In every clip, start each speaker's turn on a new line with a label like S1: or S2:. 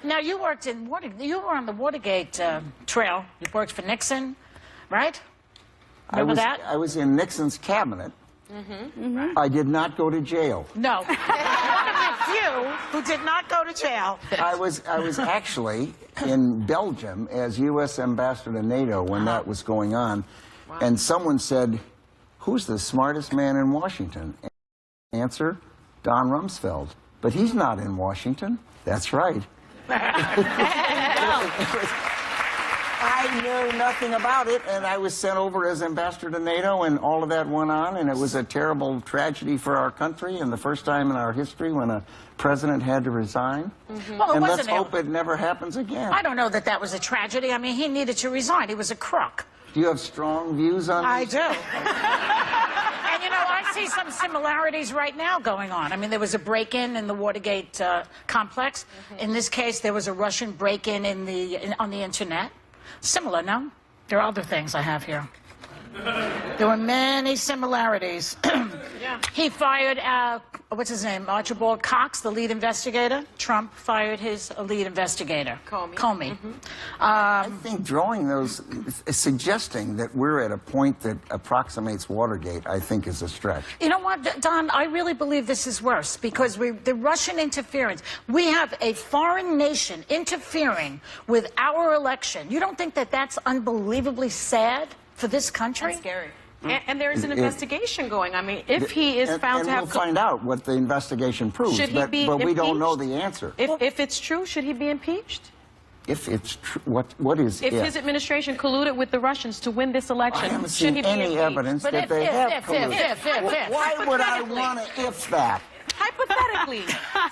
S1: Now, you worked in you were on the Watergate trail. You worked for Nixon, right? Remember that?
S2: I was in Nixon's cabinet. I did not go to jail.
S1: No. One of the few who did not go to jail.
S2: I was actually in Belgium as U.S. ambassador to NATO when that was going on. Wow. And someone said, "Who's the smartest man in Washington?" Answer, Don Rumsfeld. But he's not in Washington. That's right. I knew nothing about it, and I was sent over as ambassador to NATO, and all of that went on, and it was a terrible tragedy for our country, and the first time in our history when a president had to resign.
S1: Well,
S2: and let's hope it never happens again.
S1: I don't know that that was a tragedy. I mean, he needed to resign. He was a crook.
S2: Do you have strong views on this?
S1: I do. And, you know, I see some similarities right now going on. I mean, there was a break-in in the Watergate complex. In this case, there was a Russian break-in on the Internet. Similar, no? There are other things I have here. There were many similarities. Yeah. He fired, what's his name, Archibald Cox, the lead investigator. Trump fired his lead investigator, Comey.
S2: I think drawing those, suggesting that we're at a point that approximates Watergate, I think is a stretch.
S1: You know what, Don, I really believe this is worse because the Russian interference, we have a foreign nation interfering with our election. You don't think that that's unbelievably sad for this country?
S3: That's scary. And there is an investigation going. I mean, if he is found to have...
S2: we'll find out what the investigation proves, but we don't know the answer.
S3: If it's true, should he be impeached?
S2: If it's true, what is
S3: if his administration colluded with the Russians to win this election,
S2: I haven't seen any evidence that they have colluded. Why would I want to if that?
S3: Hypothetically,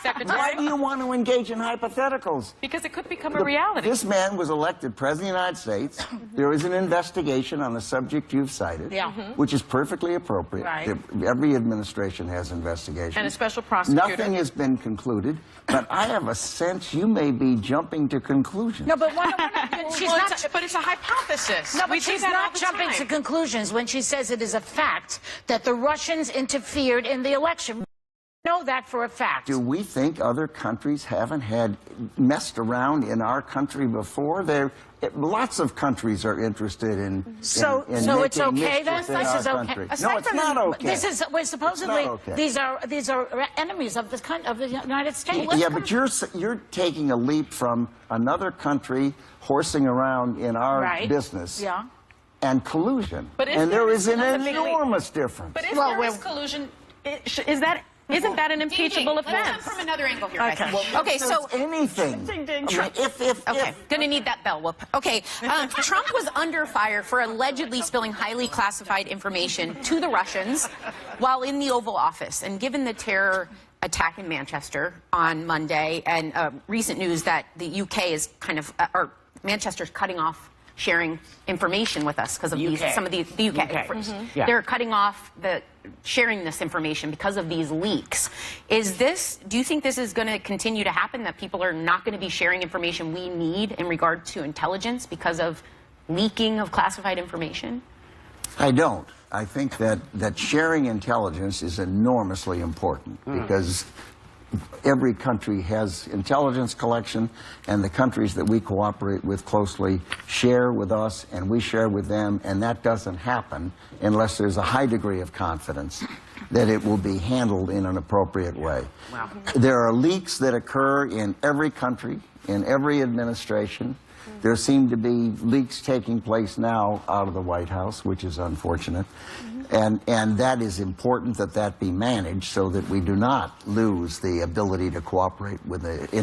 S3: Secretary.
S2: Why do you want to engage in hypotheticals?
S3: Because it could become a reality.
S2: This man was elected President of the United States. There is an investigation on the subject you've cited, which is perfectly appropriate.
S1: Right.
S2: Every administration has investigations.
S3: And a special prosecutor.
S2: Nothing has been concluded, but I have a sense you may be jumping to conclusions.
S1: No, but
S3: but it's a hypothesis.
S1: No, but she's not jumping to conclusions when she says it is a fact that the Russians interfered in the election. Know that for a fact.
S2: Do we think other countries haven't messed around in our country before? Lots of countries are interested in
S1: So it's okay then?
S2: This is okay. No, it's not okay.
S1: This is supposedly these are enemies of the United States.
S2: Yeah, but you're taking a leap from another country horsing around in our business.
S1: Yeah.
S2: And collusion. And there is an enormous difference.
S3: But if there is collusion, isn't that an impeachable offense?
S4: Let's come from another angle here.
S3: Okay,
S4: so
S2: anything.
S4: Okay, gonna need that bell whoop. Okay, Trump was under fire for allegedly spilling highly classified information to the Russians while in the Oval Office. And given the terror attack in Manchester on Monday and recent news that the UK is or Manchester's cutting off sharing information with us because of some of the UK. They're cutting off sharing this information because of these leaks. Do you think this is going to continue to happen, that people are not going to be sharing information we need in regard to intelligence because of leaking of classified information?
S2: I don't. I think that sharing intelligence is enormously important because every country has intelligence collection, and the countries that we cooperate with closely share with us, and we share with them, and that doesn't happen unless there's a high degree of confidence that it will be handled in an appropriate way. Wow. There are leaks that occur in every country, in every administration. There seem to be leaks taking place now out of the White House, which is unfortunate. And that is important that be managed so that we do not lose the ability to cooperate with the